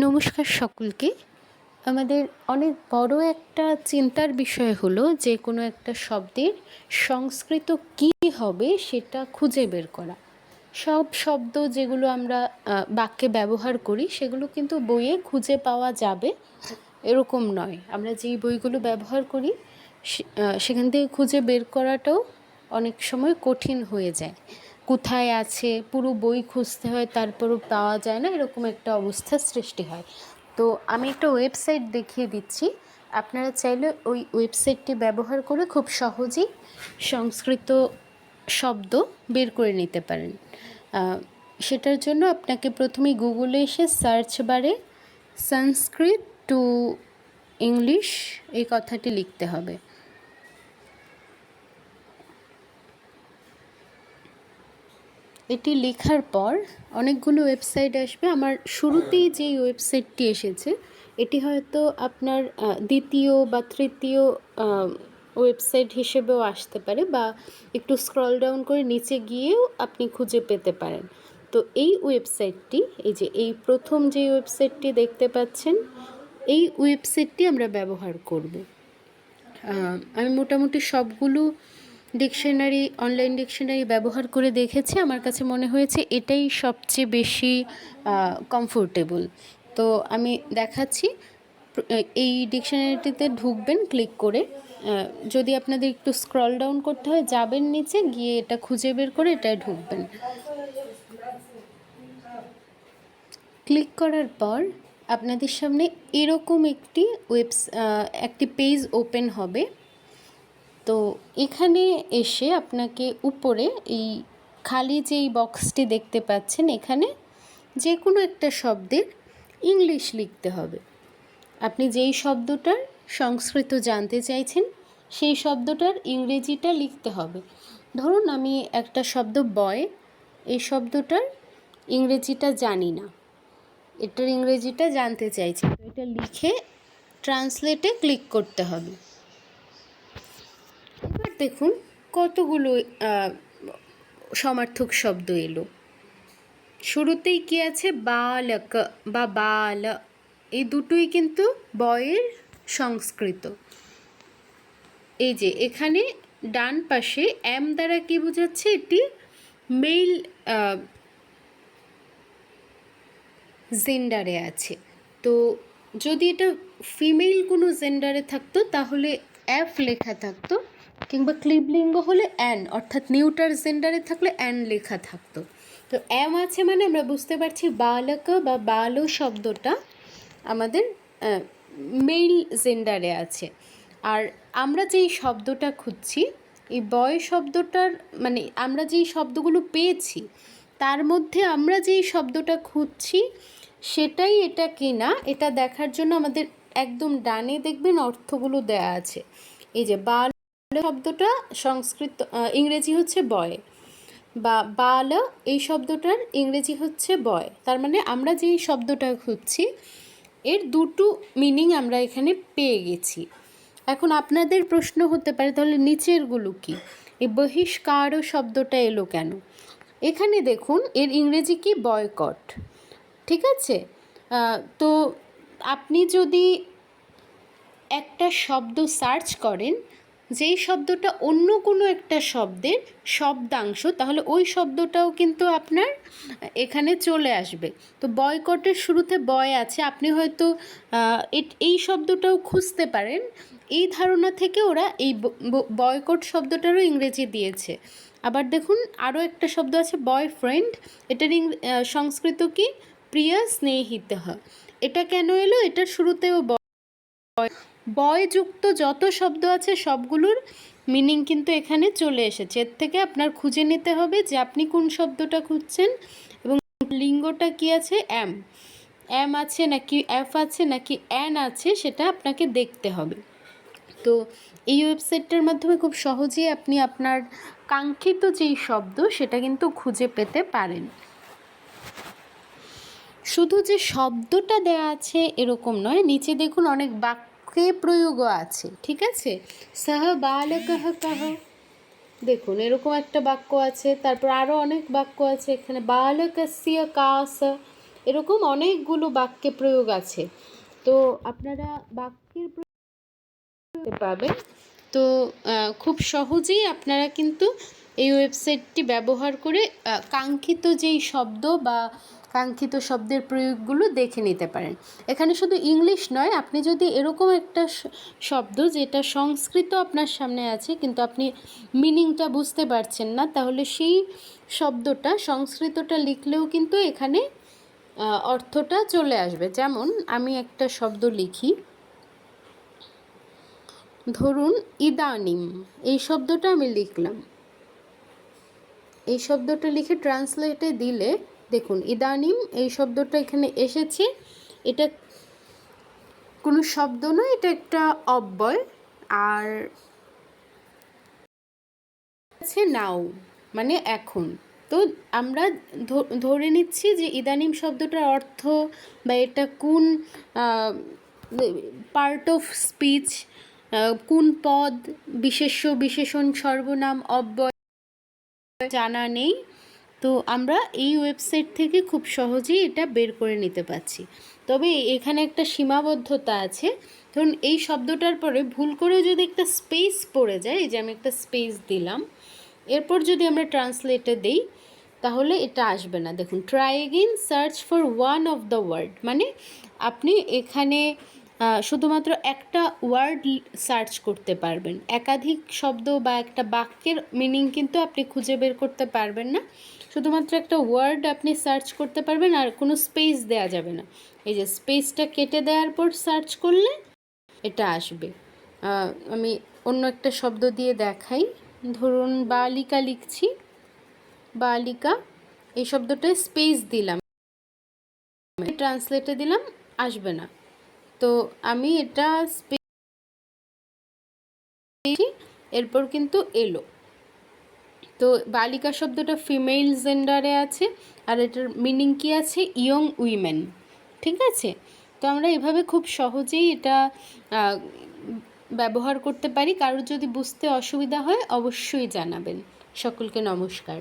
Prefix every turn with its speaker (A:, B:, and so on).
A: নমস্কার সকলকে। আমাদের অনেক বড় একটা চিন্তার বিষয় হলো যে কোনো একটা শব্দের সংস্কৃত কী হবে সেটা খুঁজে বের করা। সব শব্দ যেগুলো আমরা বাক্যে ব্যবহার করি সেগুলো কিন্তু বইয়ে খুঁজে পাওয়া যাবে এরকম নয়। আমরা যেই বইগুলো ব্যবহার করি সেখান থেকে খুঁজে বের করাটাও অনেক সময় কঠিন হয়ে যায়। কোথায় আছে পুরো বই খুঁজতে হয়, তারপরও পাওয়া যায় না, এরকম একটা অবস্থার সৃষ্টি হয়। তো আমি একটা ওয়েবসাইট দেখিয়ে দিচ্ছি, আপনারা চাইলে ওই ওয়েবসাইটটি ব্যবহার করে খুব সহজেই সংস্কৃত শব্দ বের করে নিতে পারেন। সেটার জন্য আপনাকে প্রথমেই গুগলে এসে সার্চ বারে সংস্কৃত টু ইংলিশ এই কথাটি লিখতে হবে। এটি লেখার পর অনেকগুলো ওয়েবসাইট আসবে। আমার শুরুতেই যেই ওয়েবসাইটটি এসেছে এটি হয়তো আপনার দ্বিতীয় বা তৃতীয় ওয়েবসাইট হিসেবেও আসতে পারে, বা একটু স্ক্রল ডাউন করে নিচে গিয়েও আপনি খুঁজে পেতে পারেন। তো এই ওয়েবসাইটটি, এই যে এই প্রথম যে ওয়েবসাইটটি দেখতে পাচ্ছেন, এই ওয়েবসাইটটি আমরা ব্যবহার করব। আমি মোটামুটি সবগুলো ডিকশনারি, অনলাইন ডিকশনারি ব্যবহার করে দেখেছি। আমার কাছে মনে হয়েছে এটাই সবচেয়ে বেশি কমফোর্টেবল। তো আমি দেখাচ্ছি। এই ডিকশনারিটিতে ঢুকবেন ক্লিক করে। যদি আপনাদের একটু স্ক্রল ডাউন করতে হয়, যাবেন নিচে গিয়ে এটা খুঁজে বের করে এটায় ঢুকবেন। ক্লিক করার পর আপনাদের সামনে এরকম একটি পেজ ওপেন হবে। তো এখানে এসে আপনাকে উপরে এই খালি যেই বক্সটি দেখতে পাচ্ছেন, এখানে যে কোনো একটা শব্দের ইংলিশ লিখতে হবে। আপনি যেই শব্দটার সংস্কৃত জানতে চাইছেন সেই শব্দটার ইংরেজিটা লিখতে হবে। ধরুন আমি একটা শব্দ বয়, এই শব্দটার ইংরেজিটা জানি না, এটার ইংরেজিটা জানতে চাইছি, তো এটা লিখে ট্রান্সলেটে ক্লিক করতে হবে। এবার দেখুন কতগুলো সমার্থক শব্দ এলো। শুরুতেই কি আছে, বালক বা বাল, এই দুটোই কিন্তু বয়ের সংস্কৃত। এই যে এখানে ডান পাশে এম দ্বারা কি বোঝাচ্ছে, এটি মেল জেন্ডারে আছে। তো যদি এটা ফিমেল কোনো জেন্ডারে থাকতো তাহলে এফ লেখা থাকতো, কিংবা ক্লিবলিঙ্গ হলে অ্যান, অর্থাৎ নিউটার জেন্ডারে থাকলে অ্যান লেখা থাকতো। তো এম আছে মানে আমরা বুঝতে পারছি বালক বা বালো শব্দটা আমাদের মেল জেন্ডারে আছে। আর আমরা যেই শব্দটা খুঁজছি, এই বয় শব্দটার মানে আমরা যেই শব্দগুলো পেয়েছি তার মধ্যে আমরা যেই শব্দটা খুঁজছি সেটাই এটা কি না, এটা দেখার জন্য আমাদের একদম ডানে দেখবেন অর্থগুলো দেয়া আছে। এই যে বাল শব্দটা সংস্কৃত ইংরেজি হচ্ছে বয়, বা বাল এই শব্দটার ইংরেজি হচ্ছে বয়। তার মানে আমরা যেই শব্দটা খুঁজছি এর দুটো মিনিং আমরা এখানে পেয়ে গেছি। এখন আপনাদের প্রশ্ন হতে পারে তাহলে নিচেরগুলো কি, এই বহিষ্কার শব্দটা এলো কেন? এখানে দেখুন এর ইংরেজি কি, বয়কট। ঠিক আছে, তো আপনি যদি একটা শব্দ সার্চ করেন যেই শব্দটা অন্য কোনো একটা শব্দের শব্দাংশ, তাহলে ওই শব্দটাও কিন্তু আপনার এখানে চলে আসবে। তো বয়কটের শুরুতে বয় আছে, আপনি হয়তো এই শব্দটাও খুঁজতে পারেন। এই ধারণা থেকে ওরা এই বয়কট শব্দটারও ইংরেজি দিয়েছে। আবার দেখুন আরও একটা শব্দ আছে বয়ফ্রেন্ড, এটার সংস্কৃত কি, প্রিয় স্নেহিত। এটা কেন এলো, এটার শুরুতেও বয়যুক্ত যত শব্দ আছে সবগুলোর মিনিং কিন্তু এখানে চলে এসেছে। এর থেকে আপনার খুঁজে নিতে হবে যে আপনি কোন শব্দটা খুঁজছেন এবং লিঙ্গটা কি আছে, এম আছে নাকি এফ আছে নাকি অ্যান আছে, সেটা আপনাকে দেখতে হবে। তো এই ওয়েবসাইটটার মাধ্যমে খুব সহজেই আপনি আপনার কাঙ্ক্ষিত যেই শব্দ সেটা কিন্তু খুঁজে পেতে পারেন। শুধু যে শব্দটা দেয়া আছে এরকম নয়, নিচে দেখুন অনেক বাক্যে প্রয়োগও আছে। ঠিক আছে, সহ বালকঃ কহ, দেখুন এরকম একটা বাক্য আছে। তারপর আরও অনেক বাক্য আছে এখানে, বালকস্য কাস, এরকম অনেকগুলো বাক্যে প্রয়োগ আছে, তো আপনারা বাক্যের প্রয়োগ পাবেন। তো খুব সহজেই আপনারা কিন্তু এই ওয়েবসাইটটি ব্যবহার করে কাঙ্ক্ষিত যেই শব্দ বা কাঙ্ক্ষিত শব্দের প্রয়োগগুলো দেখে নিতে পারেন। এখানে শুধু ইংলিশ নয়, আপনি যদি এরকম একটা শব্দ যেটা সংস্কৃত আপনার সামনে আছে কিন্তু আপনি মিনিংটা বুঝতে পারছেন না, তাহলে সেই শব্দটা সংস্কৃতটা লিখলেও কিন্তু এখানে অর্থটা চলে আসবে। যেমন আমি একটা শব্দ লিখি, ধরুন ইদানিম, এই শব্দটা আমি লিখলাম। এই শব্দটা লিখে ট্রান্সলেটে দিলে দেখুন ইদানিম এই শব্দটা এখানে এসেছে। এটা কোনো শব্দ নয়, এটা একটা অব্যয়। আর আছে নাও, মানে এখন। তো আমরা ধরে নিচ্ছি যে ইদানিম শব্দটার অর্থ বা এটা কোন পার্ট অফ স্পিচ, কোন পদ, বিশেষ্য, বিশেষণ, সর্বনাম, অব্যয় জানা নেই। তো আমরা এই ওয়েবসাইট থেকে খুব সহজেই এটা বের করে নিতে পারছি। তবে এখানে একটা সীমাবদ্ধতা আছে। ধরুন এই শব্দটার পরে ভুল করেও যদি একটা স্পেস পড়ে যায়, এই যে আমি একটা স্পেস দিলাম, এরপর যদি আমরা ট্রান্সলেটে দিই তাহলে এটা আসবে না। দেখুন, try again search for one of the word, মানে আপনি এখানে শুধুমাত্র একটা ওয়ার্ড সার্চ করতে পারবেন। একাধিক শব্দ বা একটা বাক্যের মিনিং কিন্তু আপনি খুঁজে বের করতে পারবেন না। শুধুমাত্র একটা ওয়ার্ড আপনি সার্চ করতে পারবেন, আর কোনো স্পেস দেওয়া যাবে না। এই যে স্পেসটা কেটে দেওয়ার পর সার্চ করলে এটা আসবে। আমি অন্য একটা শব্দ দিয়ে দেখাই। ধরুন বালিকা লিখছি, বালিকা, এই শব্দটায় স্পেস দিলাম, ট্রান্সলেটে দিলাম, আসবে না। তো আমি এটা স্পেস, এরপর কিন্তু এলো। তো বালিকা শব্দটা ফিমেল জেন্ডারে আছে, আর এটার মিনিং কি আছে, ইয়ং উইমেন। ঠিক আছে, তো আমরা এভাবে খুব সহজেই এটা ব্যবহার করতে পারি। কারোর যদি বুঝতে অসুবিধা হয় অবশ্যই জানাবেন। সকলকে নমস্কার।